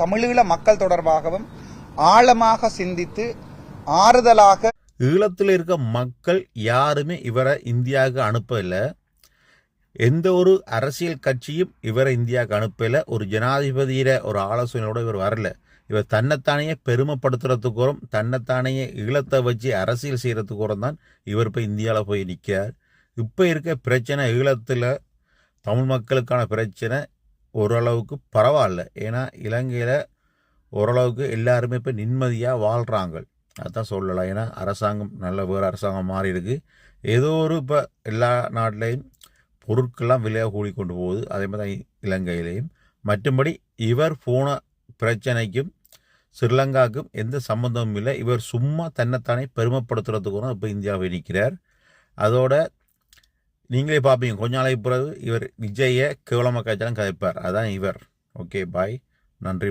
தமிழீழ மக்கள் தொடர்பாகவும் ஆழமாக சிந்தித்து ஆறுதலாக ஈழத்தில் இருக்க மக்கள் யாருமே இவரை இந்தியாவுக்கு அனுப்பலை. எந்த ஒரு அரசியல் கட்சியும் இவரை இந்தியாவுக்கு அனுப்பலை. ஒரு ஜனாதிபதியில ஒரு ஆலோசனையோட இவர் வரல. இவர் தன்னைத்தானையே பெருமைப்படுத்துறதுக்கோரம் தன்னைத்தானையே ஈழத்தை வச்சு அரசியல் செய்கிறதுக்கோரம் தான் இவர் இப்போ இந்தியாவில் போய் நிற்கிறார். இப்போ இருக்க பிரச்சனை ஈழத்தில் தமிழ் மக்களுக்கான பிரச்சனை ஓரளவுக்கு பரவாயில்ல. ஏன்னா இலங்கையில் ஓரளவுக்கு எல்லாருமே இப்போ நிம்மதியாக வாழ்கிறாங்க. அதுதான் சொல்லலாம். ஏன்னா அரசாங்கம் நல்ல வேறு அரசாங்கம் மாறி இருக்கு. ஏதோ ஒரு இப்போ எல்லா நாட்டிலையும் பொருட்கள்லாம் விலையாக கூடிக்கொண்டு போகுது. அதே மாதிரி இலங்கையிலையும். மற்றும்படி இவர் போன பிரச்சனைக்கும் ஸ்ரீலங்காவுக்கும் எந்த சம்மந்தமும் இல்லை. இவர் சும்மா தன்னைத்தானே பெருமைப்படுத்துறதுக்கு இப்போ இந்தியாவை நிற்கிறார். அதோட நீங்களே பார்ப்பீங்க கொஞ்ச நாளைக்கு பிறகு இவர் விஜயை கேவலமாக காய்ச்சாலும் கதைப்பார். அதான் இவர். ஓகே பாய், நன்றி.